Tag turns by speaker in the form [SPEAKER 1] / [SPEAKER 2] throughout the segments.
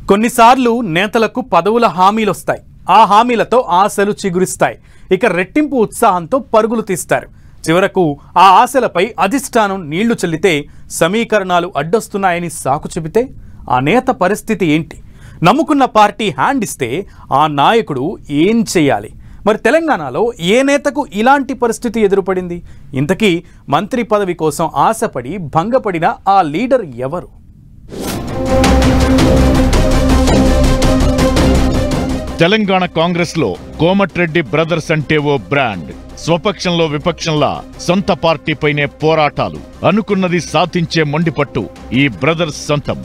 [SPEAKER 1] కొన్నిసార్లు నేతలకు పదవుల హామీలొస్తాయి. ఆ హామీలతో ఆశలు చిగురిస్తాయి. ఇక రెట్టింపు ఉత్సాహంతో పరుగులు తీస్తారు. చివరకు ఆ ఆశలపై అధిష్టానం నీళ్లు చల్లితే సమీకరణాలు అడ్డొస్తున్నాయని సాకు చెబితే ఆ నేత పరిస్థితి ఏంటి? నమ్ముకున్న పార్టీ హ్యాండ్ ఇస్తే ఆ నాయకుడు ఏం చేయాలి? మరి తెలంగాణలో ఏ నేతకు ఇలాంటి పరిస్థితి ఎదురుపడింది? ఇంతకీ మంత్రి పదవి కోసం ఆశపడి భంగపడిన ఆ లీడర్ ఎవరు?
[SPEAKER 2] తెలంగాణ కాంగ్రెస్ లో కోమటిరెడ్డి బ్రదర్స్ అంటే ఓ బ్రాండ్. స్వపక్షంలో విపక్షంలా సొంత పార్టీపైనే పోరాటాలు, అనుకున్నది సాధించే మొండిపట్టు ఈ బ్రదర్స్ సొంతం.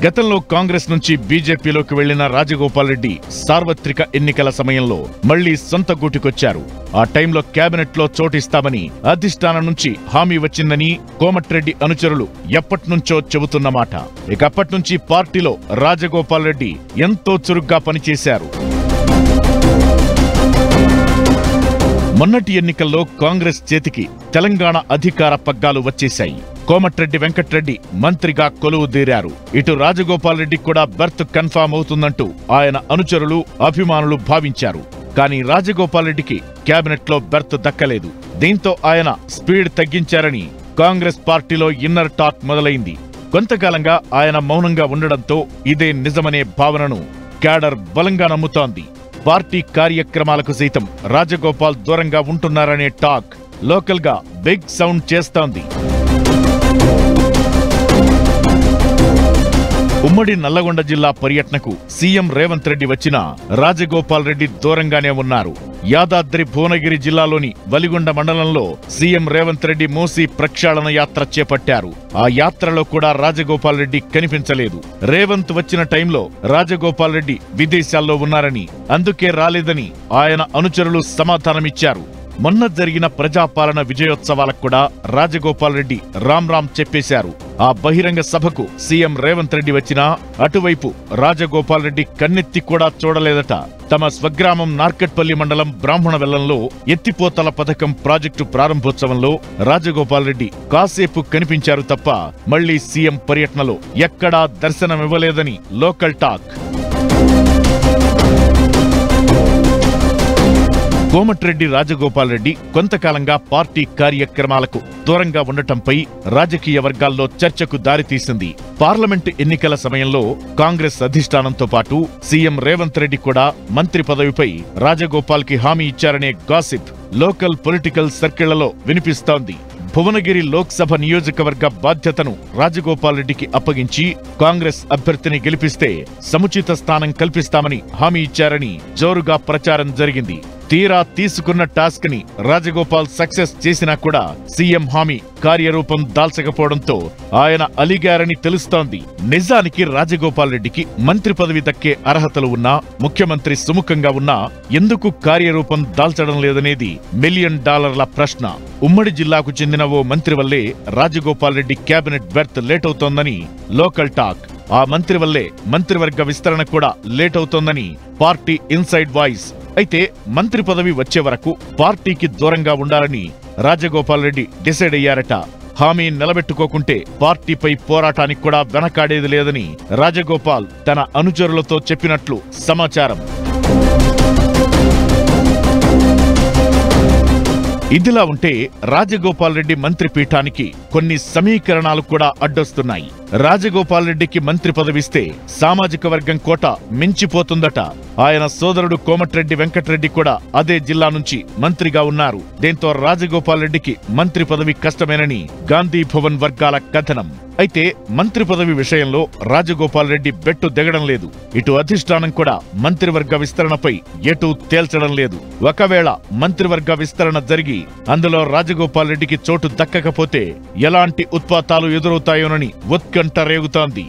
[SPEAKER 2] గతంలో కాంగ్రెస్ నుంచి బీజేపీలోకి వెళ్లిన రాజగోపాల్ రెడ్డి సార్వత్రిక ఎన్నికల సమయంలో మళ్లీ సొంత గూటికొచ్చారు. ఆ టైంలో కేబినెట్ లో చోటిస్తామని అధిష్టానం నుంచి హామీ వచ్చిందని కోమటిరెడ్డి అనుచరులు ఎప్పట్నుంచో చెబుతున్నమాట. ఇక అప్పట్నుంచి పార్టీలో రాజగోపాల్ రెడ్డి ఎంతో చురుగ్గా పనిచేశారు. మొన్నటి ఎన్నికల్లో కాంగ్రెస్ చేతికి తెలంగాణ అధికార పగ్గాలు వచ్చేశాయి. కోమటిరెడ్డి వెంకట్రెడ్డి మంత్రిగా కొలువుదీరారు. ఇటు రాజగోపాల్ రెడ్డి కూడా బెర్త్ కన్ఫామ్ అవుతుందంటూ ఆయన అనుచరులు, అభిమానులు భావించారు. కానీ రాజగోపాల్ రెడ్డికి కేబినెట్ లో బెర్త్ దక్కలేదు. దీంతో ఆయన స్పీడ్ తగ్గించారని కాంగ్రెస్ పార్టీలో ఇన్నర్ టాక్ మొదలైంది. కొంతకాలంగా ఆయన మౌనంగా ఉండడంతో ఇదే నిజమనే భావనను క్యాడర్ బలంగా నమ్ముతోంది. పార్టీ కార్యక్రమాలకు సైతం రాజగోపాల్ దూరంగా ఉంటున్నారనే టాక్ లోకల్ గా బిగ్ సౌండ్ చేస్తోంది. ఉమ్మడి నల్లగొండ జిల్లా పర్యటనకు సీఎం రేవంత్ రెడ్డి వచ్చినా రాజగోపాల్ రెడ్డి దూరంగానే ఉన్నారు. యాదాద్రి భువనగిరి జిల్లాలోని వలిగొండ మండలంలో సీఎం రేవంత్ రెడ్డి మూసీ ప్రక్షాళన యాత్ర చేపట్టారు. ఆ యాత్రలో కూడా రాజగోపాల్ రెడ్డి కనిపించలేదు. రేవంత్ వచ్చిన టైంలో రాజగోపాల్ రెడ్డి విదేశాల్లో ఉన్నారని, అందుకే రాలేదని ఆయన అనుచరులు సమాధానమిచ్చారు. మొన్న జరిగిన ప్రజాపాలన విజయోత్సవాలకు కూడా రాజగోపాల్ రెడ్డి రామ్ చెప్పేశారు. ఆ బహిరంగ సభకు సీఎం రేవంత్ రెడ్డి వచ్చినా అటువైపు రాజగోపాల్ రెడ్డి కన్నెత్తి కూడా చూడలేదట. తమ స్వగ్రామం నార్కట్పల్లి మండలం బ్రాహ్మణవెల్లంలో ఎత్తిపోతల పథకం ప్రాజెక్టు ప్రారంభోత్సవంలో రాజగోపాల్ రెడ్డి కాసేపు కనిపించారు తప్ప మళ్లీ సీఎం పర్యటనలో ఎక్కడా దర్శనమివ్వలేదని లోకల్ టాక్. కోమటిరెడ్డి రాజగోపాల్ రెడ్డి కొంతకాలంగా పార్టీ కార్యక్రమాలకు దూరంగా ఉండటంపై రాజకీయ వర్గాల్లో చర్చకు దారితీసింది. పార్లమెంటు ఎన్నికల సమయంలో కాంగ్రెస్ అధిష్టానంతో పాటు సీఎం రేవంత్ రెడ్డి కూడా మంత్రి పదవిపై రాజగోపాల్ కి హామీ ఇచ్చారనే గాసిప్ లోకల్ పొలిటికల్ సర్కిళ్లలో వినిపిస్తోంది. భువనగిరి లోక్సభ నియోజకవర్గ బాధ్యతను రాజగోపాల్ రెడ్డికి అప్పగించి కాంగ్రెస్ అభ్యర్థిని గెలిపిస్తే సముచిత స్థానం కల్పిస్తామని హామీ ఇచ్చారని జోరుగా ప్రచారం జరిగింది. తీరా తీసుకున్న టాస్క్ ని రాజగోపాల్ సక్సెస్ చేసినా కూడా సీఎం హామీ కార్యరూపం దాల్చకపోవడంతో ఆయన అలిగారని తెలుస్తోంది. నిజానికి రాజగోపాల్ రెడ్డికి మంత్రి పదవి దక్కే అర్హతలు ఉన్నా, ముఖ్యమంత్రి సుముఖంగా ఉన్నా ఎందుకు కార్యరూపం దాల్చడం లేదనేది $1 మిలియన్ ప్రశ్న. ఉమ్మడి జిల్లాకు చెందిన ఓ మంత్రి వల్లే రాజగోపాల్ రెడ్డి కేబినెట్ బెర్త్ లేటవుతోందని లోకల్ టాక్. ఆ మంత్రి వల్లే మంత్రివర్గ విస్తరణ కూడా లేటవుతోందని పార్టీ ఇన్సైడ్ వాయిస్. అయితే మంత్రి పదవి వచ్చే వరకు పార్టీకి దూరంగా ఉండాలని రాజగోపాల్ రెడ్డి డిసైడ్ అయ్యారట. హామీ నిలబెట్టుకోకుంటే పార్టీపై పోరాటానికి కూడా వెనకాడేది లేదని రాజగోపాల్ తన అనుచరులతో చెప్పినట్లు సమాచారం. ఇదిలా ఉంటే రాజగోపాల్ రెడ్డి మంత్రి పీఠానికి కొన్ని సమీకరణాలు కూడా అడ్డొస్తున్నాయి. రాజగోపాల్ రెడ్డికి మంత్రి పదవిస్తే సామాజిక వర్గం కోట మించిపోతుందట. ఆయన సోదరుడు కోమటిరెడ్డి వెంకట్రెడ్డి కూడా అదే జిల్లా నుంచి మంత్రిగా ఉన్నారు. దీంతో రాజగోపాల్ రెడ్డికి మంత్రి పదవి కష్టమేనని గాంధీ భవన్ వర్గాల కథనం. అయితే మంత్రి పదవి విషయంలో రాజగోపాల్ రెడ్డి బెట్టు దిగడం లేదు. ఇటు అధిష్టానం కూడా మంత్రివర్గ విస్తరణపై ఎటూ తేల్చడం లేదు. ఒకవేళ మంత్రివర్గ విస్తరణ జరిగి అందులో రాజగోపాల్ రెడ్డికి చోటు దక్కకపోతే ఎలాంటి ఉత్పాతాలు ఎదురవుతాయోనని ఉత్కంఠ రేగుతోంది.